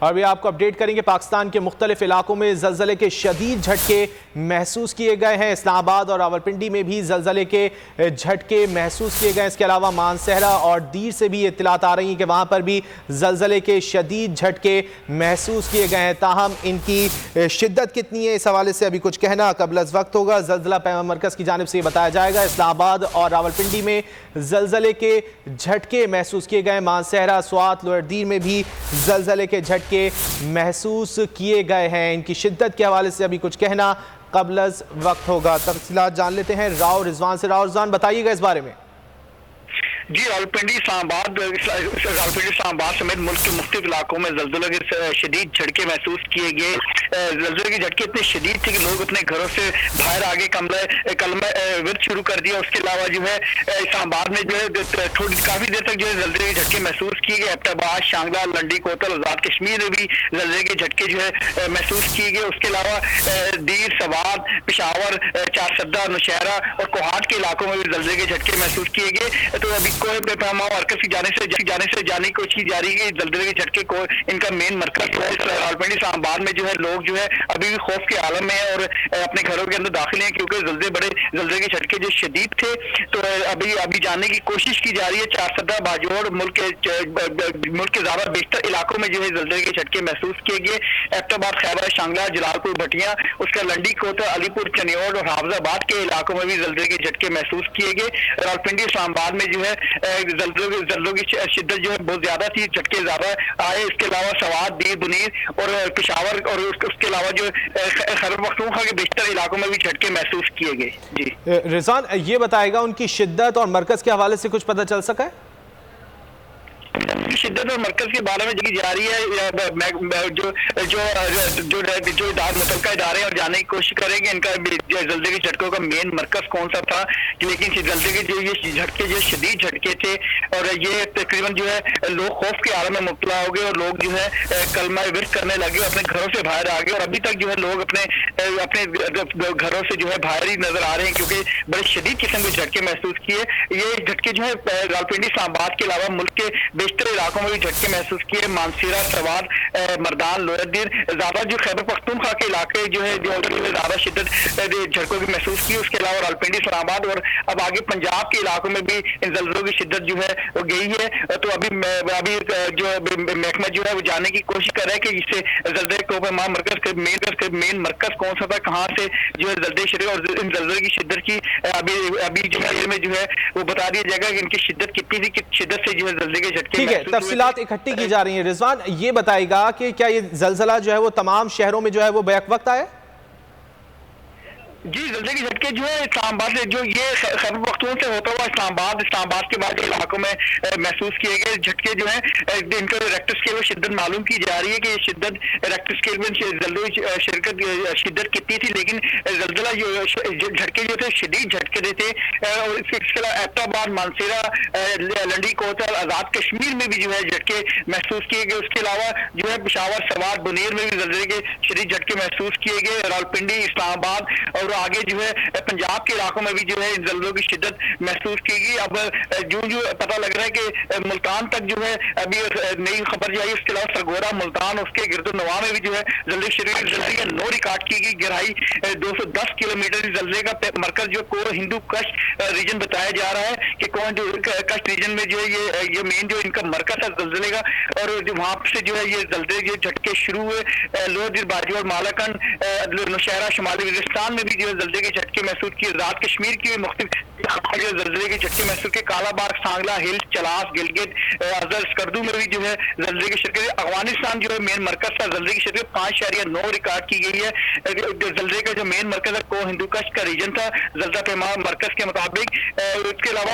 اور بھی آپ کو اپڈیٹ کریں گے، پاکستان کے مختلف علاقوں میں زلزلے کے شدید جھٹکے محسوس کیے گئے ہیں۔ اسلام آباد اور راولپنڈی میں بھی زلزلے کے جھٹکے محسوس کیے گئے ہیں۔ اس کے علاوہ مانسہرہ اور دیر سے بھی اطلاعات آ رہی ہیں کہ وہاں پر بھی زلزلے کے شدید جھٹکے محسوس کیے گئے ہیں۔ تاہم ان کی شدت کتنی ہے اس حوالے سے ابھی کچھ کہنا قبل از وقت ہوگا۔ زلزلہ پیما مرکز کی جانب سے یہ بتایا جائے گا اسلام آباد اور راولپنڈی میں زلزلے کے جھٹکے محسوس کیے گئے، مانسہرہ، سوات، لوئر دیر میں بھی زلزلے کے جھٹکے محسوس کیے گئے ہیں۔ ان کی شدت کے حوالے سے ابھی کچھ کہنا قبل از وقت ہوگا۔ تفصیلات جان لیتے ہیں راؤ رضوان سے۔ راؤ رضوان بتائیے گا اس بارے میں۔ جی، راولپنڈی اسلام آباد سمیت ملک کے مختلف علاقوں میں زلزلے کے شدید جھٹکے محسوس کیے گئے۔ زلزلے کے جھٹکے اتنے شدید تھے کہ لوگ اپنے گھروں سے باہر آگے کلمہ ورد شروع کر دیا۔ اس کے علاوہ جو ہے اسلام آباد میں جو ہے کافی دیر تک جو ہے زلزلے کے جھٹکے محسوس کیے گئے۔ ایبٹ، شانگلہ، لنڈی کوتل، آزاد کشمیر میں بھی زلزلے کے جھٹکے جو ہے محسوس کیے گئے۔ اس کے علاوہ دیر، سوات، پشاور، چارسدہ، نوشہرہ اور کوہاٹ کے علاقوں میں بھی زلزلے کے جھٹکے محسوس کیے گئے۔ تو ابھی کوئی پیما مرکز کی جانے سے جاننے کی کوشش کی جا رہی ہے کہ زلزلے کے جھٹکے کو ان کا مین مرکز جو ہے راولپنڈی اسلام آباد میں جو ہے لوگ جو ہے ابھی بھی خوف کے عالم میں ہیں اور اپنے گھروں کے اندر داخل ہیں، کیونکہ زلزلے کے جھٹکے جو شدید تھے۔ تو ابھی جاننے کی کوشش کی جا رہی ہے۔ چارسدہ، باجوڑ، ملک کے زیادہ بیشتر علاقوں میں جو ہے زلزلے کے جھٹکے محسوس کیے گئے۔ ایبٹ آباد، خیبر، شانگلہ، جلال پور، بھٹیاں، اس کا لنڈی کوتل، علی پور، چنیوڑ اور حافظ آباد کے علاقوں میں بھی زلزلے کے جھٹکے محسوس کیے گئے۔ راولپنڈی اسلام آباد میں جو ہے زلزلوں کی شدت جو ہے بہت زیادہ تھی، جھٹکے زیادہ آئے۔ اس کے علاوہ سوات، دیر، بنیر اور پشاور اور اس کے علاوہ جو خیبر پختونخوا کے بیشتر علاقوں میں بھی جھٹکے محسوس کیے گئے۔ جی رضوان، یہ بتائے گا ان کی شدت اور مرکز کے حوالے سے کچھ پتہ چل سکا ہے؟ شدت اور مرکز کے بارے میں جی جا رہی ہے جو متعلقہ ادارے ہیں اور جاننے کی کوشش کریں گے ان کا زلزلے کے جھٹکوں کا مین مرکز کون سا تھا، لیکن زلزلے کے جو یہ جھٹکے جو شدید جھٹکے تھے اور یہ تقریباً جو ہے لوگ خوف کے عالم میں مبتلا ہو گئے اور لوگ جو ہے کلمہ ورد کرنے لگے، اپنے گھروں سے باہر آ گئے اور ابھی تک جو ہے لوگ اپنے گھروں سے جو ہے باہر ہی نظر آ رہے ہیں، کیونکہ بڑے شدید قسم کے جھٹکے محسوس کیے۔ یہ جھٹکے جو ہے راولپنڈی اسلام آباد کے علاوہ ملک کے بیشتر علاقوں میں بھی جھٹکے محسوس کیے۔ مانسہرہ، سوات، مردان، لوئر دیر، زیادہ جو خیبر پختونخوا کے علاقے جو ہے زیادہ شدت جھٹکوں کی محسوس کی۔ اس کے علاوہ راولپنڈی، اسلام آباد اور اب آگے پنجاب کے علاقوں میں بھی ان زلزلوں کی شدت جو ہے وہ گئی ہے۔ تو ابھی جو محکمہ جو ہے وہ جاننے کی کوشش کر رہا ہے کہ اس سے زلزلے کو مین مرکز کون سا تھا، کہاں سے جو ہے زلزلے شدت اور ان زلزلے کی شدت کی ابھی جو ہے وہ بتا دیا جائے گا کہ ان کی شدت کتنی تھی، کس شدت سے جو ہے زلزلے کے جھٹکے ٹھیک ہے، تفصیلات اکٹھی کی جا رہی ہیں۔ رضوان یہ بتائے گا کہ کیا یہ زلزلہ جو ہے وہ تمام شہروں میں جو ہے وہ بیک وقت آیا؟ جی، زلزلے کے جھٹکے جو ہے اسلام آباد سے جو یہ خیبر پختونخوا سے ہوتا ہوا اسلام آباد کے بعد علاقوں میں محسوس کیے گئے جھٹکے جو ہیں ان کا ریکٹر اسکیل میں شدت معلوم کی جا رہی ہے کہ یہ شدت ریکٹر اسکیل میں زلزلے شدت کتنی تھی، لیکن زلزلہ جھٹکے جو تھے شدید جھٹکے تھے۔ اور اس کے علاوہ ایبٹ آباد، مانسہرہ، لنڈی کوتل، آزاد کشمیر میں بھی جو ہے جھٹکے محسوس کیے گئے۔ اس کے علاوہ جو ہے پشاور، سوات، بنیر میں بھی زلزلے کے شدید جھٹکے محسوس کیے گئے۔ راولپنڈی، اسلام آباد اور آگے جو ہے پنجاب کے علاقوں میں بھی جو ہے ان زلزلوں کی شدت محسوس کی گئی۔ اب جو پتہ لگ رہا ہے کہ ملتان تک جو ہے ابھی نئی خبر جو آئی، اس کے علاوہ سرگورا، ملتان، اس کے گرد و نواح میں بھی جو ہے زلزلے کا 9 ریکارڈ کی گئی گہرائی 210 کلومیٹر۔ زلزلے کا مرکز جو کور ہندو کش ریجن بتایا جا رہا ہے کہ کش ریجن میں جو ہے یہ مین جو ان کا مرکز ہے زلزلے کا، اور جو وہاں سے جو ہے یہ زلزلے کے جھٹکے شروع ہوئے۔ لوئر دیر، باجوڑ، مالاکنڈ، نوشہرہ، شمالی وزیرستان میں بھی جو ہے زلزلے کے جھٹکے محسوس کیے۔ آزاد کشمیر کی مختلف زلزلے کے جھٹکے محسوس کیے۔ کالا باغ، سانگلہ، ہلز، چلاس، گلگت، ازر، اسکردو میں بھی جو ہے زلزلے کے جھٹکے۔ افغانستان جو ہے مین مرکز تھا زلزلے کے جھٹکے 5.9 ریکارڈ کی گئی ہے۔ زلزلے کا جو مین مرکز ہے کو ہندو کش کا ریجن تھا زلزلہ پیما مرکز کے مطابق۔ اس کے علاوہ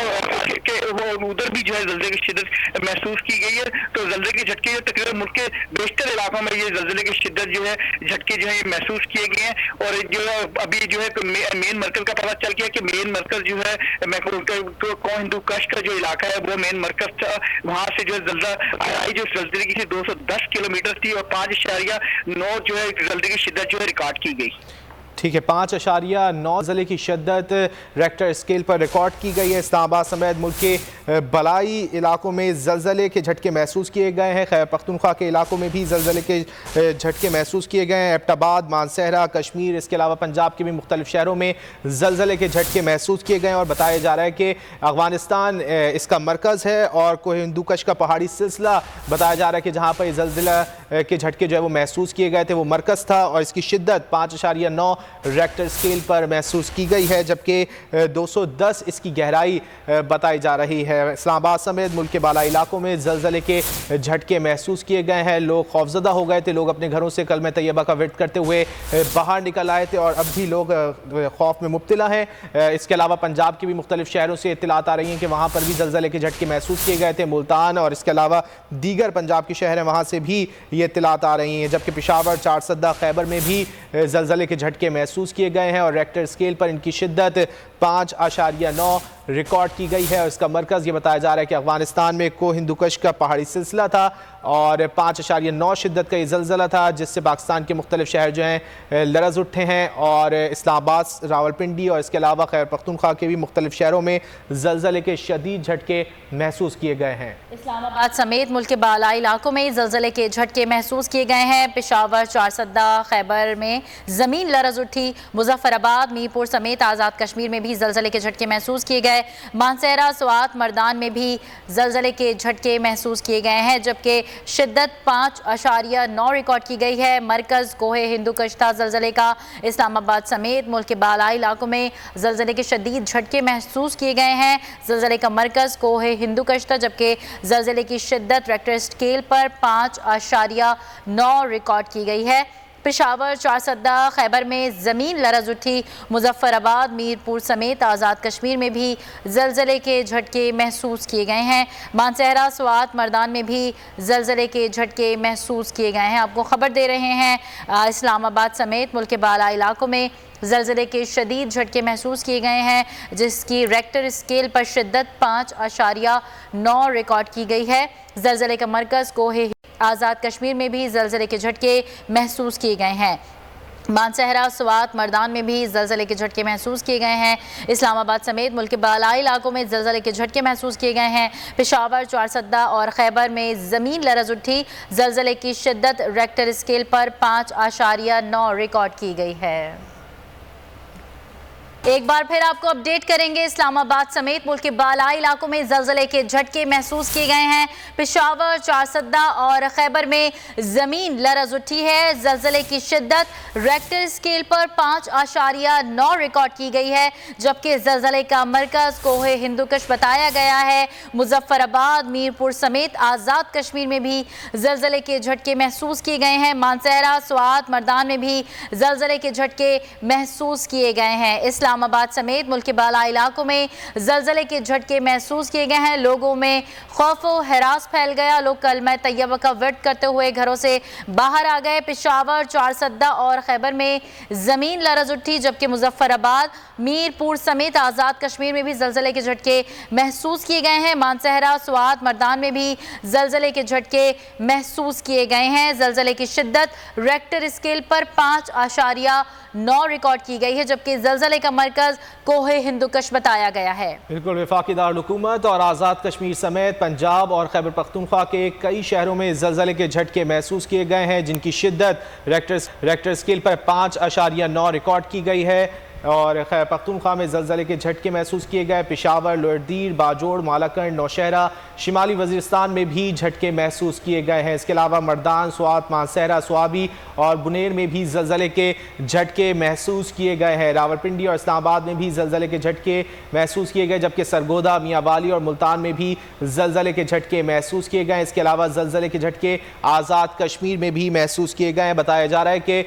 ادھر بھی جو ہے زلزلے کی شدت محسوس کی گئی ہے۔ تو زلزلے کے جھٹکے جو تقریباً ملک کے بیشتر علاقوں میں یہ زلزلے کی شدت جو ہے جھٹکے جو ہے یہ محسوس کیے گئے ہیں۔ اور جو ہے ابھی جو ہے مین مرکز کا پتہ چل گیا کہ مین مرکز جو ہے کو ہندو کش کا جو علاقہ ہے وہ مین مرکز تھا، وہاں سے جو ہے زلزلہ آئی جو زلزلے کی 210 کلومیٹر تھی اور 5.9 جو ہے زلزلے کی شدت جو ہے ریکارڈ کی گئی۔ ٹھیک ہے، 5.9 زلزلے کی شدت ریکٹر اسکیل پر ریکارڈ کی گئی ہے۔ اسلام آباد سمیت ملک کے بالائی علاقوں میں زلزلے کے جھٹکے محسوس کیے گئے ہیں۔ خیبر پختونخوا کے علاقوں میں بھی زلزلے کے جھٹکے محسوس کیے گئے ہیں۔ ایبٹ آباد، مانسہرہ، کشمیر، اس کے علاوہ پنجاب کے بھی مختلف شہروں میں زلزلے کے جھٹکے محسوس کیے گئے ہیں، اور بتایا جا رہا ہے کہ افغانستان اس کا مرکز ہے، اور کوہ ہندو کش کا پہاڑی سلسلہ بتایا جا رہا ہے کہ جہاں پر زلزلہ کے جھٹکے جو ہے وہ محسوس کیے گئے تھے وہ مرکز تھا، اور اس کی شدت 5.9 ریکٹر اسکیل پر محسوس کی گئی ہے، جبکہ 210 اس کی گہرائی بتائی جا رہی ہے۔ اسلام آباد سمیت ملک کے بالائی علاقوں میں زلزلے کے جھٹکے محسوس کیے گئے ہیں۔ لوگ خوفزدہ ہو گئے تھے، لوگ اپنے گھروں سے کلمہ طیبہ کا ورد کرتے ہوئے باہر نکل آئے تھے، اور اب بھی لوگ خوف میں مبتلا ہیں۔ اس کے علاوہ پنجاب کے بھی مختلف شہروں سے اطلاعات آ رہی ہیں کہ وہاں پر بھی زلزلے کے جھٹکے محسوس کیے گئے تھے۔ ملتان اور اس کے علاوہ دیگر پنجاب کے شہر ہیں، وہاں سے بھی یہ اطلاعات آ رہی ہیں، جبکہ پشاور، چارسدہ، خیبر میں بھی زلزلے کے جھٹکے محسوس کیے گئے ہیں، اور ریکٹر اسکیل پر ان کی شدت 5.9 ریکارڈ کی گئی ہے، اور اس کا مرکز یہ بتایا جا رہا ہے کہ افغانستان میں کوہ ہندو کش کا پہاڑی سلسلہ تھا، اور 5.9 شدت کا یہ زلزلہ تھا، جس سے پاکستان کے مختلف شہر جو ہیں لرز اٹھے ہیں، اور اسلام آباد، راولپنڈی اور اس کے علاوہ خیبر پختونخوا کے بھی مختلف شہروں میں زلزلے کے شدید جھٹکے محسوس کیے گئے ہیں۔ اسلام آباد سمیت ملک کے بالائی علاقوں میں زلزلے کے جھٹکے محسوس کیے گئے ہیں۔ پشاور، چارسدہ، خیبر میں زمین لرز اٹھی۔ مظفر آباد، میر پور سمیت آزاد کشمیر میں بھی زلزلے کے جھٹکے محسوس کیے گئے۔ مانسہرہ، سوات، مردان میں بھی زلزلے کے جھٹکے محسوس کیے گئے ہیں، جبکہ شدت 5.9 ریکارڈ کی گئی ہے۔ مرکز کوہ ہندو کش تھا زلزلے کا۔ اسلام آباد سمیت ملک کے بالائی علاقوں میں زلزلے کے شدید جھٹکے محسوس کیے گئے ہیں۔ زلزلے کا مرکز کوہ ہندو کش تھا، جبکہ زلزلے کی شدت ریکٹر اسکیل پر 5.9 ریکارڈ کی گئی ہے۔ پشاور، چارسدہ، خیبر میں زمین لرز اٹھی۔ مظفر آباد، میر پور سمیت آزاد کشمیر میں بھی زلزلے کے جھٹکے محسوس کیے گئے ہیں۔ مانسہرہ، سوات، مردان میں بھی زلزلے کے جھٹکے محسوس کیے گئے ہیں۔ آپ کو خبر دے رہے ہیں اسلام آباد سمیت ملک کے بالائی علاقوں میں زلزلے کے شدید جھٹکے محسوس کیے گئے ہیں، جس کی ریکٹر اسکیل پر شدت 5.9 ریکارڈ کی گئی ہے۔ زلزلے کا مرکز کوہ آزاد کشمیر میں بھی زلزلے کے جھٹکے محسوس کیے گئے ہیں۔ مانسہرہ، سوات، مردان میں بھی زلزلے کے جھٹکے محسوس کیے گئے ہیں۔ اسلام آباد سمیت ملک کے بالائی علاقوں میں زلزلے کے جھٹکے محسوس کیے گئے ہیں۔ پشاور، چارسدہ اور خیبر میں زمین لرز اٹھی۔ زلزلے کی شدت ریکٹر اسکیل پر 5.9 ریکارڈ کی گئی ہے۔ ایک بار پھر آپ کو اپڈیٹ کریں گے، اسلام آباد سمیت ملک کے بالائی علاقوں میں زلزلے کے جھٹکے محسوس کیے گئے ہیں۔ پشاور، چارسدہ اور خیبر میں زمین لرز اٹھی ہے۔ زلزلے کی شدت ریکٹر اسکیل پر 5.9 ریکارڈ کی گئی ہے، جبکہ زلزلے کا مرکز کوہ ہندو کش بتایا گیا ہے۔ مظفر آباد، میر پور سمیت آزاد کشمیر میں بھی زلزلے کے جھٹکے محسوس کیے گئے ہیں۔ مانسہرہ، سوات، مردان میں بھی زلزلے کے جھٹکے محسوس کیے گئے ہیں۔ اسلام آباد سمیت ملک کے بالائی علاقوں میں زلزلے کے جھٹکے محسوس کیے گئے ہیں۔ لوگوں میں خوف و ہراس پھیل گیا، لوگ کلمہ طیبہ کا ورد کرتے ہوئے گھروں سے باہر آ گئے۔ پشاور، چارسدہ اور خیبر میں زمین لرز اٹھی، جبکہ مظفر آباد، میر پور سمیت آزاد کشمیر میں بھی زلزلے کے جھٹکے محسوس کیے گئے ہیں۔ مانسہرہ، سوات، مردان میں بھی زلزلے کے جھٹکے محسوس کیے گئے ہیں۔ زلزلے کی شدت ریکٹر اسکیل پر 5.9 ریکارڈ کی گئی ہے، جبکہ زلزلے کا مرکز کوہ ہندو کش بتایا گیا ہے۔ بالکل، وفاقی دارالحکومت اور آزاد کشمیر سمیت پنجاب اور خیبر پختونخوا کے کئی شہروں میں زلزلے کے جھٹکے محسوس کیے گئے ہیں، جن کی شدت ریکٹر اسکیل پر 5.9 ریکارڈ کی گئی ہے، اور خیبر پختونخوا میں زلزلے کے جھٹکے محسوس کیے گئے۔ پشاور، لوئر دیر، باجوڑ، مالاکنڈ، نوشہرہ، شمالی وزیرستان میں بھی جھٹکے محسوس کیے گئے ہیں۔ اس کے علاوہ مردان، سوات، مانسہرہ، سوابی اور بنیر میں بھی زلزلے کے جھٹکے محسوس کیے گئے ہیں۔ راولپنڈی اور اسلام آباد میں بھی زلزلے کے جھٹکے محسوس کیے گئے، جبکہ سرگودا، میاں والی اور ملتان میں بھی زلزلے کے جھٹکے محسوس کیے گئے۔ اس کے علاوہ زلزلے کے جھٹکے آزاد کشمیر میں بھی محسوس کیے گئے ہیں۔ بتایا جا رہا ہے کہ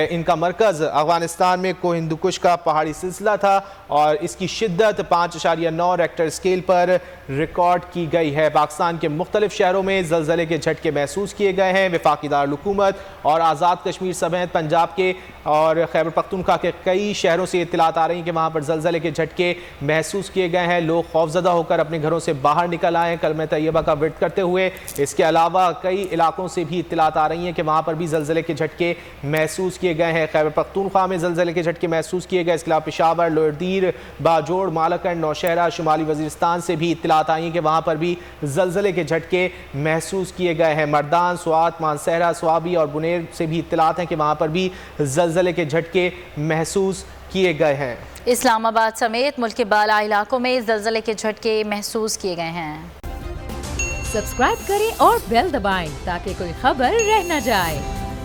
ان کا مرکز افغانستان میں کوہ ہندو کش کا بڑا پہاڑی سلسلہ تھا اور اس کی شدت 5.9 ریکٹر اسکیل پر ریکارڈ کی گئی ہے۔ پاکستان کے مختلف شہروں میں زلزلے کے جھٹکے محسوس کیے گئے ہیں۔ وفاقی دارالحکومت اور آزاد کشمیر سمیت پنجاب کے اور خیبر پختونخوا کے کئی شہروں سے اطلاعات آ رہی ہیں کہ وہاں پر زلزلے کے جھٹکے محسوس کیے گئے ہیں۔ لوگ خوفزدہ ہو کر اپنے گھروں سے باہر نکل آئے ہیں کلمہ طیبہ کا ورد کرتے ہوئے۔ اس کے علاوہ کئی علاقوں سے بھی اطلاعات آ رہی ہیں کہ وہاں پر بھی زلزلے کے جھٹکے محسوس کیے گئے ہیں۔ خیبر پختونخوا میں زلزلے کے جھٹکے محسوس کیے گئے۔ اس کے علاوہ پشاور، لوئر دیر، باجوڑ، مالاکنڈ، نوشہرہ، شمالی وزیرستان سے بھی اطلاعات آئی ہیں کہ وہاں پر بھی زلزلے کے جھٹکے محسوس کیے گئے ہیں۔ مردان، سوات، مانسہرہ، سوابی اور بنیر سے بھی اطلاعات ہیں کہ وہاں پر بھی زلزلے کے جھٹکے محسوس کیے گئے ہیں۔ اسلام آباد سمیت ملک کے بالائی علاقوں میں زلزلے کے جھٹکے محسوس کیے گئے ہیں۔ سبسکرائب کریں اور بیل دبائیں تاکہ کوئی خبر رہ نہ جائے۔